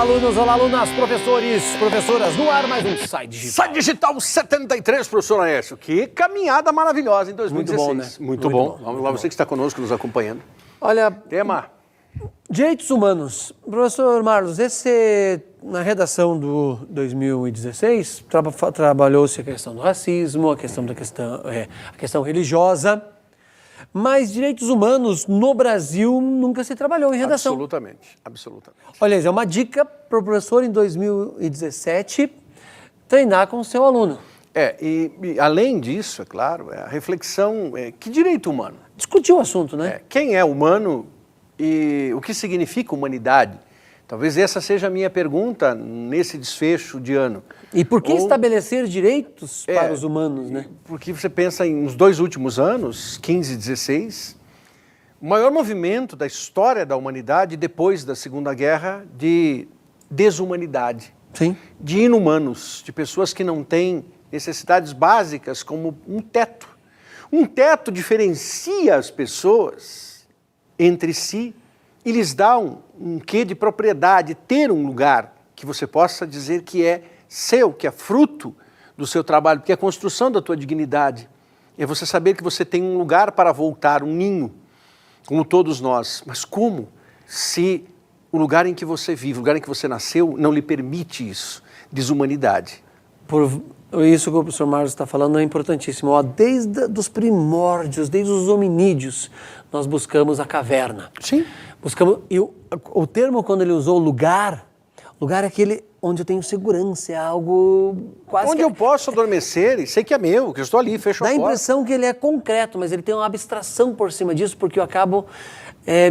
Olá, alunos, olá, alunas, professores, professoras, no ar mais um Sai Digital. Sai Digital 73, professor Aécio. Que caminhada maravilhosa em 2016. Muito bom, né? Muito bom. Vamos lá, você que está conosco, nos acompanhando. Olha, Tema. direitos humanos. Professor Marlos, na redação do 2016, trabalhou-se a questão do racismo, a questão religiosa, mas direitos humanos no Brasil nunca se trabalhou em redação. Absolutamente, absolutamente. Olha, é uma dica para o professor em 2017 treinar com o seu aluno. E além disso, é claro, a reflexão, que direito humano? Discutir o assunto, né? Quem é humano e o que significa humanidade? Talvez essa seja a minha pergunta nesse desfecho de ano. E por que estabelecer direitos para os humanos, né? Porque você pensa nos 2 últimos anos, 15 e 16, o maior movimento da história da humanidade depois da Segunda Guerra de desumanidade. Sim. De inumanos, de pessoas que não têm necessidades básicas como um teto. Um teto diferencia as pessoas entre si e lhes dá um quê de propriedade, ter um lugar que você possa dizer que é seu, que é fruto do seu trabalho, porque é a construção da tua dignidade. É você saber que você tem um lugar para voltar, um ninho, como todos nós. Mas como se o lugar em que você vive, o lugar em que você nasceu, não lhe permite isso? Desumanidade. Por isso que o professor Marlos está falando é importantíssimo. Desde os primórdios, desde os hominídeos, nós buscamos a caverna. Sim. E o termo, quando ele usou lugar é aquele onde eu tenho segurança, é algo quase onde eu posso adormecer e sei que é meu, que eu estou ali, fecho a porta. Dá a impressão que ele é concreto, mas ele tem uma abstração por cima disso, porque eu acabo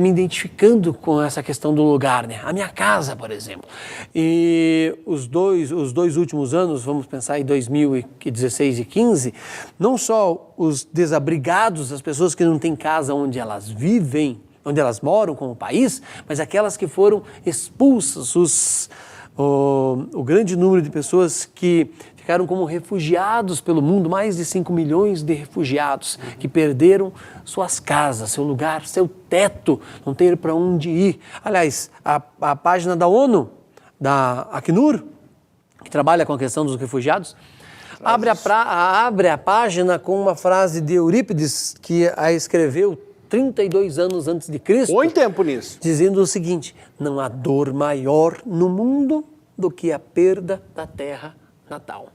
me identificando com essa questão do lugar, né? A minha casa, por exemplo. E os dois últimos anos, vamos pensar em 2016 e 15, não só os desabrigados, as pessoas que não têm casa onde elas vivem, onde elas moram como país, mas aquelas que foram expulsas, o grande número de pessoas que ficaram como refugiados pelo mundo, mais de 5 milhões de refugiados que perderam suas casas, seu lugar, seu teto, não ter para onde ir. Aliás, a página da ONU, da Acnur, que trabalha com a questão dos refugiados, abre a página com uma frase de Eurípides, que a escreveu 32 anos antes de Cristo. Põe tempo nisso. Dizendo o seguinte: não há dor maior no mundo do que a perda da terra natal.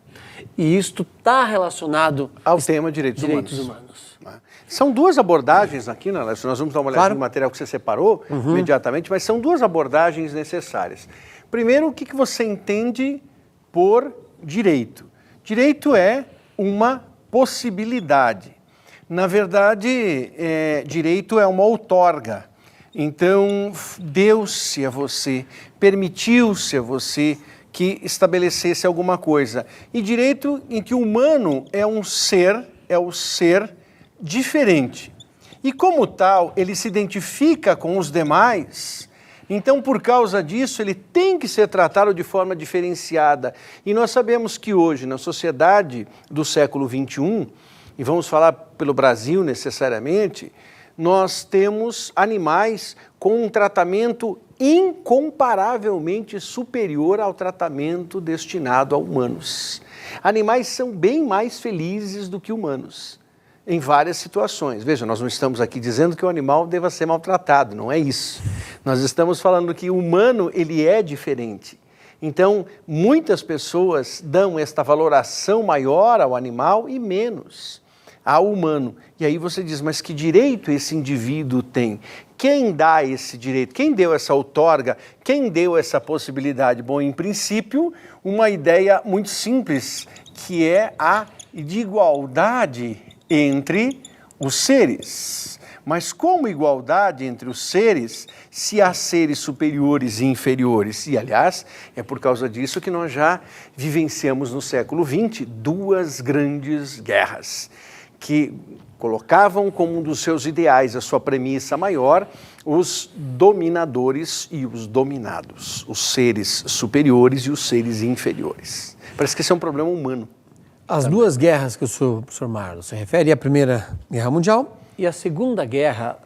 E isto está relacionado ao tema direitos humanos. São 2 abordagens aqui, né? Nós vamos dar uma olhada no material que você separou imediatamente, mas são 2 abordagens necessárias. Primeiro, o que você entende por direito? Direito é uma possibilidade. Na verdade, direito é uma outorga. Então, deu-se a você, permitiu-se a você que estabelecesse alguma coisa. E direito em que o humano é o ser diferente. E como tal, ele se identifica com os demais. Então, por causa disso, ele tem que ser tratado de forma diferenciada. E nós sabemos que hoje, na sociedade do século XXI, e vamos falar pelo Brasil necessariamente, nós temos animais com um tratamento incomparavelmente superior ao tratamento destinado a humanos. Animais são bem mais felizes do que humanos, em várias situações. Veja, nós não estamos aqui dizendo que o animal deva ser maltratado, não é isso. Nós estamos falando que o humano, ele é diferente. Então, muitas pessoas dão esta valoração maior ao animal e menos ao humano. E aí você diz, mas que direito esse indivíduo tem? Quem dá esse direito? Quem deu essa outorga? Quem deu essa possibilidade? Bom, em princípio, uma ideia muito simples, que é a de igualdade entre os seres. Mas como igualdade entre os seres, se há seres superiores e inferiores? E, aliás, é por causa disso que nós já vivenciamos no século XX 2 grandes guerras, que colocavam como um dos seus ideais, a sua premissa maior, os dominadores e os dominados, os seres superiores e os seres inferiores. Parece que esse é um problema humano. As 2 guerras que o professor Marlos se refere, a Primeira Guerra Mundial e a Segunda Guerra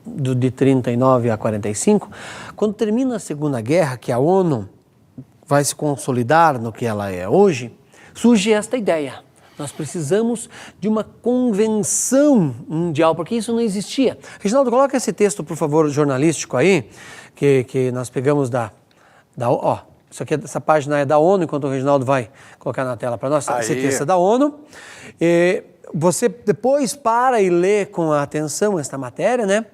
de 39 a 45, quando termina a Segunda Guerra, que a ONU vai se consolidar no que ela é hoje, surge esta ideia. Nós precisamos de uma convenção mundial, porque isso não existia. Reginaldo, coloca esse texto, por favor, jornalístico aí, que nós pegamos isso aqui, essa página é da ONU, enquanto o Reginaldo vai colocar na tela para nós. Esse texto é da ONU. Você depois para e lê com atenção esta matéria, né?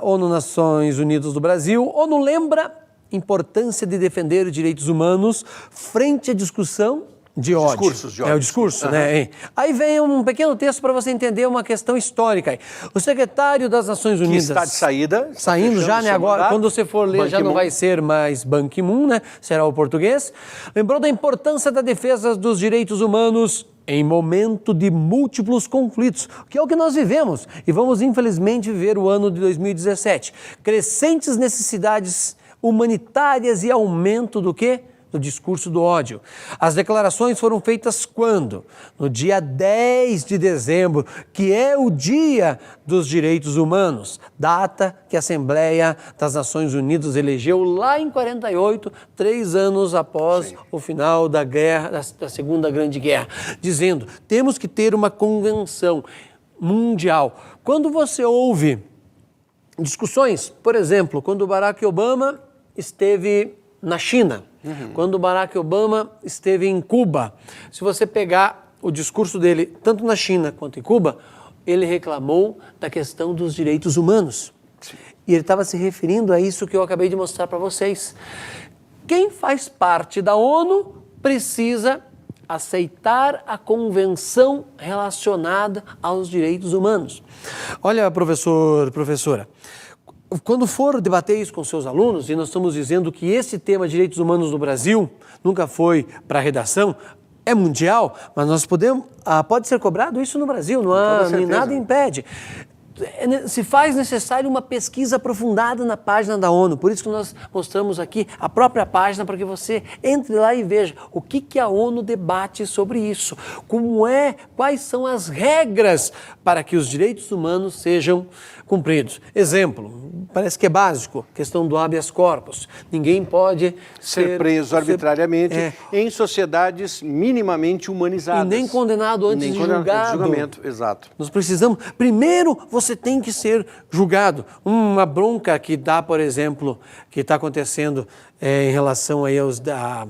ONU, Nações Unidas do Brasil. ONU lembra a importância de defender os direitos humanos frente à discussão de ódio. Discursos de ódio. É o discurso, né? Aí vem um pequeno texto para você entender uma questão histórica. O secretário das Nações Unidas... Que está de saída. Saindo já, né? Agora, mandato, quando você for ler, já não vai ser mais Ban Ki-moon, né? Será o português. Lembrou da importância da defesa dos direitos humanos em momento de múltiplos conflitos, que é o que nós vivemos. E vamos, infelizmente, viver o ano de 2017. Crescentes necessidades humanitárias e aumento do quê? Do discurso do ódio. As declarações foram feitas quando? No dia 10 de dezembro, que é o Dia dos Direitos Humanos, data que a Assembleia das Nações Unidas elegeu lá em 48, 3 anos após o final da guerra, da Segunda Grande Guerra, dizendo, temos que ter uma convenção mundial. Quando você ouve discussões, por exemplo, quando o Barack Obama esteve na China, quando o Barack Obama esteve em Cuba, se você pegar o discurso dele, tanto na China quanto em Cuba, ele reclamou da questão dos direitos humanos. Sim. E ele estava se referindo a isso que eu acabei de mostrar para vocês. Quem faz parte da ONU precisa aceitar a convenção relacionada aos direitos humanos. Olha, professora, quando for debater isso com seus alunos, e nós estamos dizendo que esse tema de direitos humanos no Brasil nunca foi para a redação, é mundial, mas nós pode ser cobrado isso no Brasil, não há nada impede. Se faz necessário uma pesquisa aprofundada na página da ONU, por isso que nós mostramos aqui a própria página para que você entre lá e veja o que a ONU debate sobre isso, quais são as regras para que os direitos humanos sejam cumpridos. Exemplo, parece que é básico, questão do habeas corpus. Ninguém pode ser preso arbitrariamente em sociedades minimamente humanizadas. E nem condenado antes de julgamento. Exato. Nós precisamos, primeiro você tem que ser julgado. Uma bronca que dá, por exemplo, que está acontecendo em relação aí à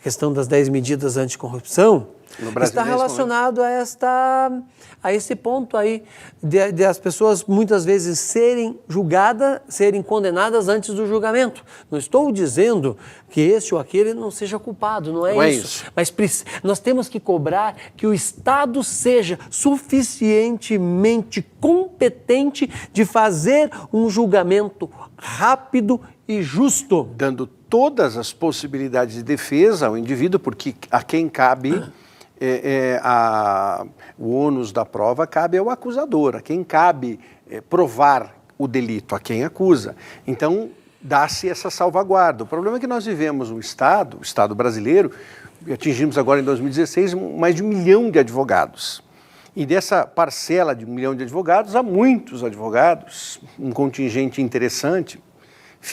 questão das 10 medidas anticorrupção, está relacionado a esse ponto aí de as pessoas muitas vezes serem julgadas, serem condenadas antes do julgamento. Não estou dizendo que esse ou aquele não seja culpado, não é isso. Mas nós temos que cobrar que o Estado seja suficientemente competente de fazer um julgamento rápido e justo. Dando todas as possibilidades de defesa ao indivíduo, porque a quem cabe... o ônus da prova cabe ao acusador, a quem cabe provar o delito, a quem acusa. Então, dá-se essa salvaguarda. O problema é que nós vivemos o Estado brasileiro, atingimos agora em 2016 mais de 1 milhão de advogados. E dessa parcela de 1 milhão de advogados, há muitos advogados, um contingente interessante.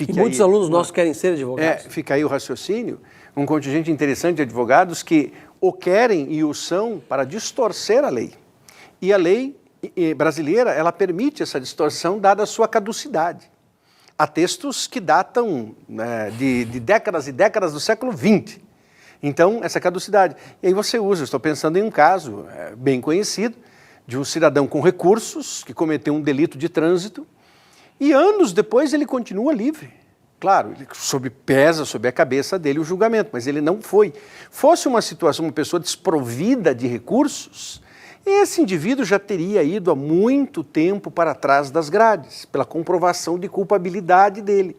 E muitos alunos nossos querem ser advogados. Fica aí o raciocínio, um contingente interessante de advogados que o querem e o são para distorcer a lei. E a lei brasileira, ela permite essa distorção dada a sua caducidade. Há textos que datam de décadas e décadas do século XX. Então, essa caducidade. E aí você usa, estou pensando em um caso bem conhecido, de um cidadão com recursos que cometeu um delito de trânsito e anos depois ele continua livre. Claro, pesa sobre a cabeça dele o julgamento, mas ele não foi. Fosse uma situação, uma pessoa desprovida de recursos, esse indivíduo já teria ido há muito tempo para trás das grades, pela comprovação de culpabilidade dele.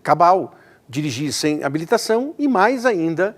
Cabal, dirigir sem habilitação e mais ainda,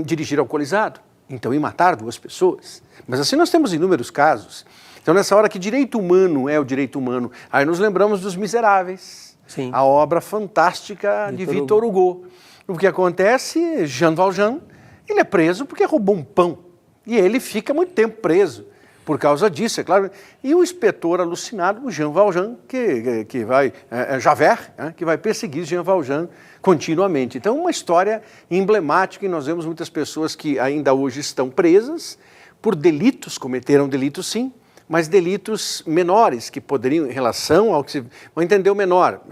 dirigir alcoolizado. Então, e matar 2 pessoas. Mas assim nós temos inúmeros casos. Então, nessa hora que direito humano é o direito humano, aí nos lembramos dos Miseráveis. Sim. A obra fantástica de Victor Hugo. O que acontece, Jean Valjean, ele é preso porque roubou um pão. E ele fica muito tempo preso, Por causa disso, é claro. E o inspetor alucinado, o Jean Valjean, que vai, Javert, que vai perseguir Jean Valjean continuamente. Então, uma história emblemática, e nós vemos muitas pessoas que ainda hoje estão presas por delitos, cometeram delitos sim, mas delitos menores, que poderiam, em relação ao que se... Vamos entender o menor,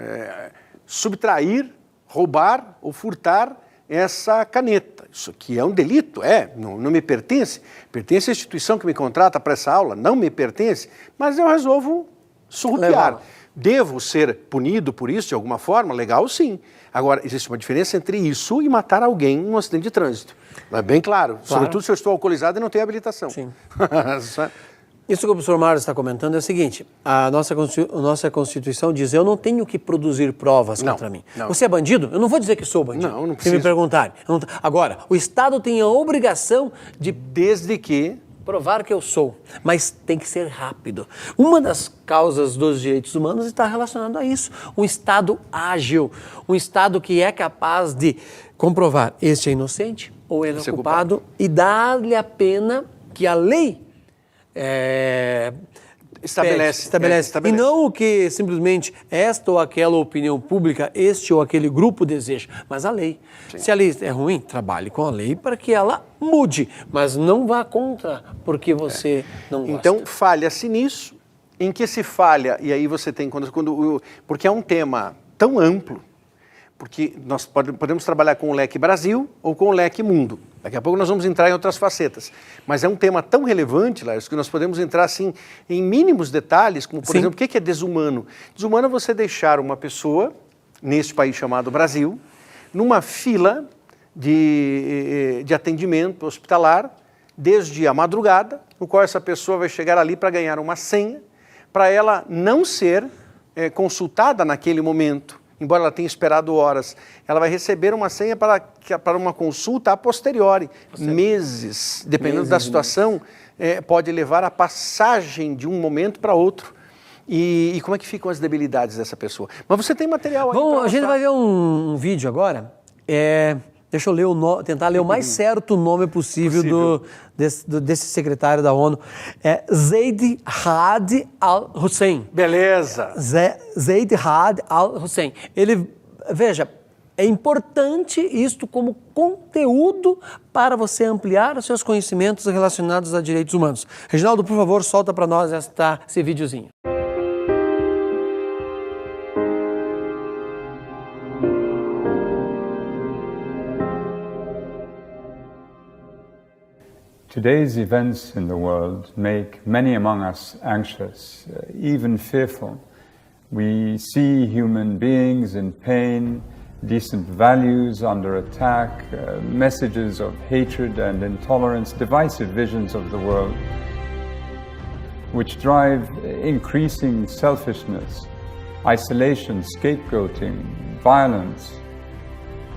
subtrair, roubar ou furtar essa caneta. Isso aqui é um delito, não me pertence, pertence à instituição que me contrata para essa aula, não me pertence, mas eu resolvo surrupiar. Devo ser punido por isso de alguma forma? Legal, sim. Agora, existe uma diferença entre isso e matar alguém num acidente de trânsito. É bem claro. Sobretudo se eu estou alcoolizado e não tenho habilitação. Sim. Isso que o professor Mário está comentando é o seguinte, a nossa Constituição diz, eu não tenho que produzir provas contra mim. Não. Você é bandido? Eu não vou dizer que sou bandido. Não precisa. Se me perguntarem. Agora, o Estado tem a obrigação de... Desde que... provar que eu sou, mas tem que ser rápido. Uma das causas dos direitos humanos está relacionada a isso. Um Estado ágil, um Estado que é capaz de comprovar este é inocente ou ele é culpado e dar-lhe a pena que a lei estabelece. E não o que simplesmente esta ou aquela opinião pública, este ou aquele grupo deseja, mas a lei. Sim. Se a lei é ruim, trabalhe com a lei para que ela mude, mas não vá contra porque você não gosta. Então, falha-se nisso, em que se falha, e aí você tem, porque é um tema tão amplo, porque nós podemos trabalhar com o leque Brasil ou com o leque mundo. Daqui a pouco nós vamos entrar em outras facetas. Mas é um tema tão relevante, Laércio, que nós podemos entrar assim, em mínimos detalhes, como, por exemplo, o que é desumano? Desumano é você deixar uma pessoa, neste país chamado Brasil, numa fila de atendimento hospitalar, desde a madrugada, no qual essa pessoa vai chegar ali para ganhar uma senha, para ela não ser consultada naquele momento, embora ela tenha esperado horas, ela vai receber uma senha para uma consulta a posteriori. Meses, dependendo da situação, pode levar a passagem de um momento para outro. E como é que ficam as debilidades dessa pessoa? Mas você tem material aí. Bom, a gente vai ver um vídeo agora. Deixa eu ler tentar ler o mais certo nome possível desse secretário da ONU. Zaid Ra'ad al-Hussein. Beleza. Zaid Ra'ad al-Hussein. Veja, é importante isto como conteúdo para você ampliar os seus conhecimentos relacionados a direitos humanos. Reginaldo, por favor, solta para nós esse videozinho. Today's events in the world make many among us anxious, even fearful. We see human beings in pain, decent values under attack, messages of hatred and intolerance, divisive visions of the world, which drive increasing selfishness, isolation, scapegoating, violence.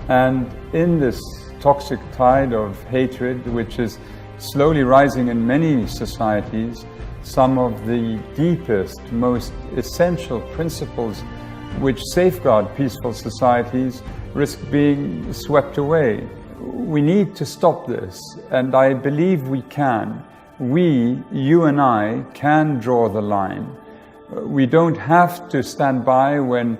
And in this toxic tide of hatred, which is slowly rising in many societies, some of the deepest, most essential principles which safeguard peaceful societies risk being swept away. We need to stop this, and I believe we can. We, you and I, can draw the line. We don't have to stand by when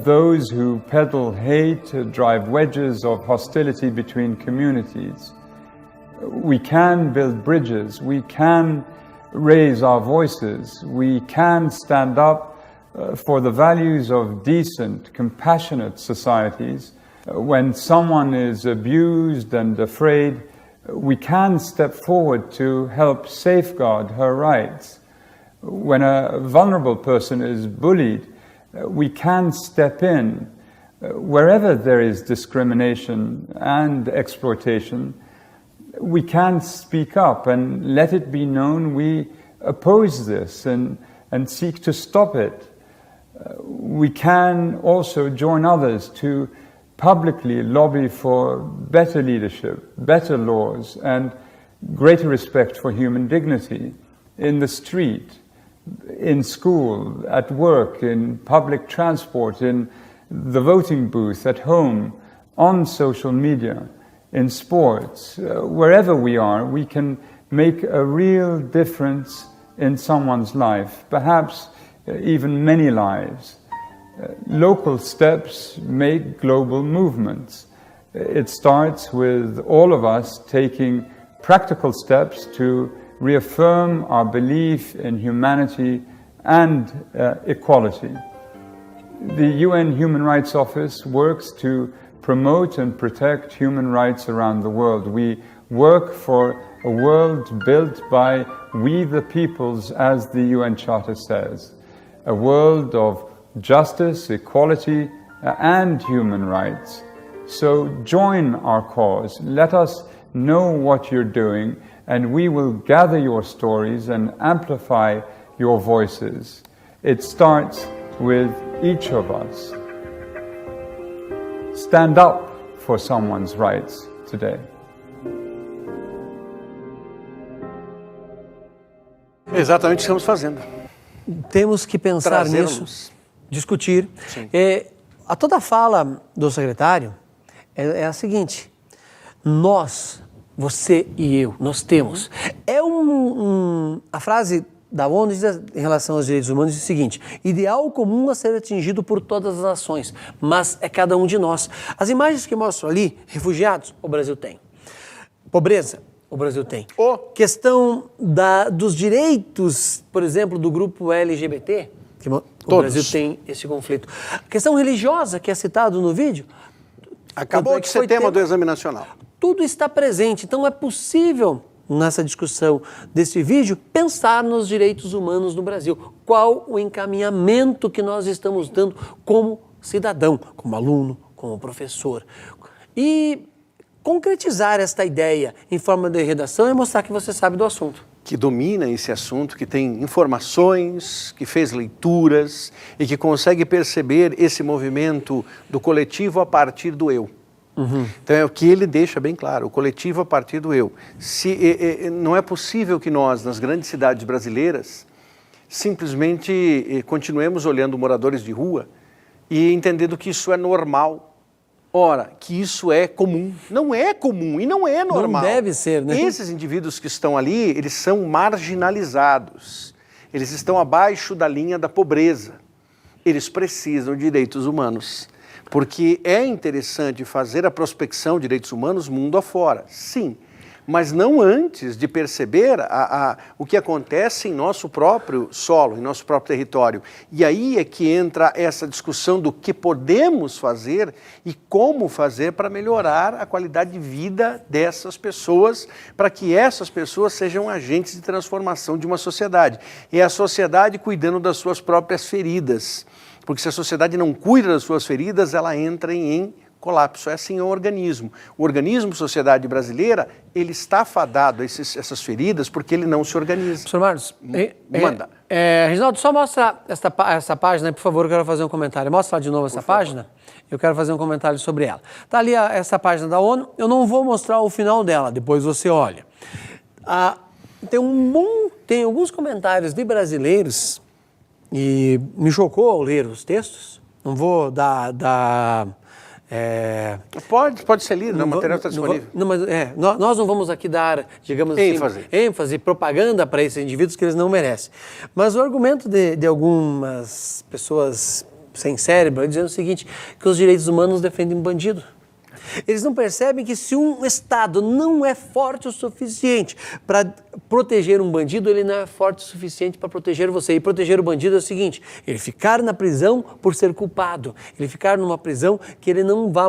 those who peddle hate drive wedges of hostility between communities. We can build bridges, we can raise our voices, we can stand up for the values of decent, compassionate societies. When someone is abused and afraid, we can step forward to help safeguard her rights. When a vulnerable person is bullied, we can step in. Wherever there is discrimination and exploitation, we can speak up and let it be known we oppose this and seek to stop it. We can also join others to publicly lobby for better leadership, better laws, and greater respect for human dignity in the street, in school, at work, in public transport, in the voting booth, at home, on social media, in sports. Wherever we are, we can make a real difference in someone's life, perhaps even many lives. Local steps make global movements. It starts with all of us taking practical steps to reaffirm our belief in humanity and equality. The UN Human Rights Office works to promote and protect human rights around the world. We work for a world built by we the peoples, as the UN Charter says. A world of justice, equality, and human rights. So join our cause. Let us know what you're doing, and we will gather your stories and amplify your voices. It starts with each of us. Stand up for someone's rights today. É exatamente o que estamos fazendo. Temos que pensar nisso, discutir. A toda a fala do secretário é a seguinte: nós, você e eu, nós temos. A frase da ONU diz, em relação aos direitos humanos, diz o seguinte: ideal comum a ser atingido por todas as nações, mas é cada um de nós. As imagens que mostram ali, refugiados, o Brasil tem. Pobreza, o Brasil tem. Questão dos direitos, por exemplo, do grupo LGBT, que o Brasil tem esse conflito. A questão religiosa, que é citado no vídeo. Acabou de ser tema do Exame Nacional. Tudo está presente, então é possível, nessa discussão desse vídeo, pensar nos direitos humanos no Brasil. Qual o encaminhamento que nós estamos dando como cidadão, como aluno, como professor. E concretizar esta ideia em forma de redação é mostrar que você sabe do assunto. Que domina esse assunto, que tem informações, que fez leituras e que consegue perceber esse movimento do coletivo a partir do eu. Então é o que ele deixa bem claro, o coletivo a partir do eu. Não é possível que nós, nas grandes cidades brasileiras, simplesmente continuemos olhando moradores de rua e entendendo que isso é normal. Ora, que isso é comum. Não é comum e não é normal. Não deve ser, né? Esses indivíduos que estão ali, eles são marginalizados. Eles estão abaixo da linha da pobreza. Eles precisam de direitos humanos. Porque é interessante fazer a prospecção de direitos humanos mundo afora, sim, mas não antes de perceber o que acontece em nosso próprio solo, em nosso próprio território. E aí é que entra essa discussão do que podemos fazer e como fazer para melhorar a qualidade de vida dessas pessoas, para que essas pessoas sejam agentes de transformação de uma sociedade. É a sociedade cuidando das suas próprias feridas. Porque se a sociedade não cuida das suas feridas, ela entra em colapso. É assim o organismo. O organismo sociedade brasileira, ele está fadado a essas feridas porque ele não se organiza. Professor Marlos, manda. Reginaldo, só mostra essa página, por favor, eu quero fazer um comentário. Mostra de novo essa página, eu quero fazer um comentário sobre ela. Está ali essa página da ONU, eu não vou mostrar o final dela, depois você olha. Tem alguns comentários de brasileiros. E me chocou ao ler os textos. Não vou dar Pode ser lido, o material está disponível. Nós não vamos aqui dar, digamos assim, ênfase, propaganda para esses indivíduos que eles não merecem. Mas o argumento de algumas pessoas sem cérebro é dizendo o seguinte, que os direitos humanos defendem bandido. Eles não percebem que se um Estado não é forte o suficiente para proteger um bandido, ele não é forte o suficiente para proteger você. E proteger o bandido é o seguinte, ele ficar na prisão por ser culpado, ele ficar numa prisão que ele não vá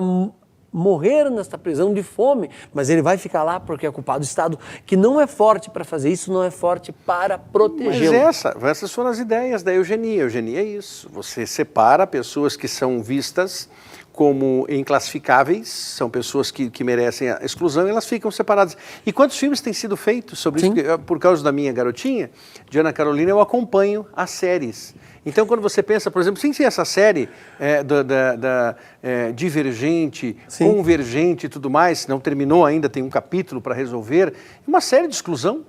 morrer nesta prisão de fome, mas ele vai ficar lá porque é culpado. O Estado que não é forte para fazer isso, não é forte para protegê-lo. Mas essas foram as ideias da eugenia. Eugenia é isso, você separa pessoas que são vistas como inclassificáveis, são pessoas que merecem a exclusão e elas ficam separadas. E quantos filmes têm sido feitos sobre isso? Por causa da minha garotinha, de Ana Carolina, eu acompanho as séries. Então, quando você pensa, por exemplo, essa série Divergente, Convergente e tudo mais, não terminou ainda, tem um capítulo para resolver, é uma série de exclusão.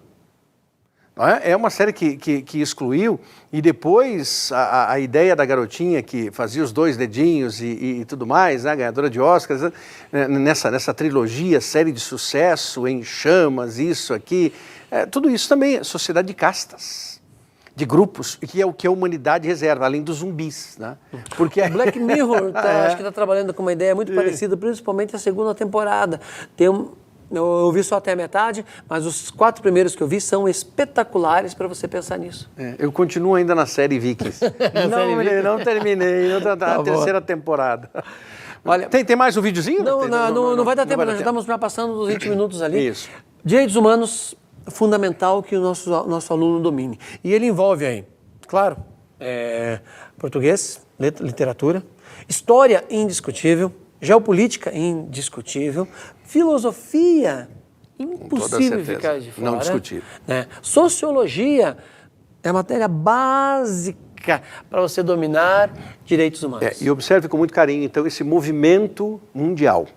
É uma série que excluiu, e depois a ideia da garotinha que fazia os 2 dedinhos e tudo mais, né, ganhadora de Oscars, nessa trilogia, série de sucesso, Em Chamas, isso aqui, tudo isso também é sociedade de castas, de grupos, que é o que a humanidade reserva, além dos zumbis, né? Porque o Black Mirror acho que está trabalhando com uma ideia muito parecida, principalmente a segunda temporada. Eu vi só até a metade, mas os 4 primeiros que eu vi são espetaculares para você pensar nisso. Eu continuo ainda na série Vikings. Não terminei, a terceira temporada. Olha, tem mais um videozinho? Não vai dar tempo, nós já estamos já passando dos 20 minutos ali. Isso. Direitos humanos, fundamental que o nosso aluno domine. E ele envolve aí, claro, português, literatura, história indiscutível, geopolítica indiscutível, filosofia impossível ficar de fora. Não discutível. Né? Sociologia é matéria básica para você dominar direitos humanos. E observe com muito carinho, então, esse movimento mundial.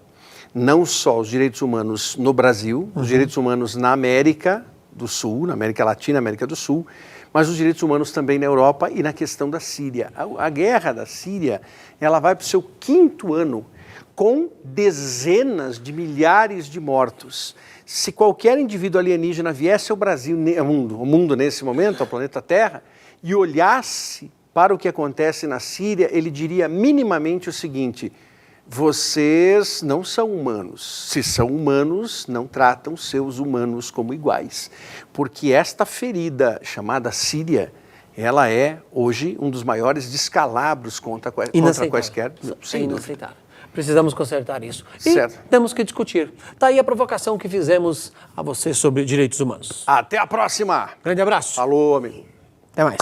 Não só os direitos humanos no Brasil, os direitos humanos na América do Sul, na América Latina, América do Sul, mas os direitos humanos também na Europa e na questão da Síria. A guerra da Síria, ela vai para o seu 5º ano, com dezenas de milhares de mortos. Se qualquer indivíduo alienígena viesse ao Brasil, ao mundo nesse momento, ao planeta Terra, e olhasse para o que acontece na Síria, ele diria minimamente o seguinte: vocês não são humanos. Se são humanos, não tratam seus humanos como iguais. Porque esta ferida chamada Síria, ela é hoje um dos maiores descalabros contra quaisquer. Sim, inaceitável. Precisamos consertar isso. Certo. E temos que discutir. Está aí a provocação que fizemos a você sobre direitos humanos. Até a próxima! Grande abraço. Falou, amigo. Até mais.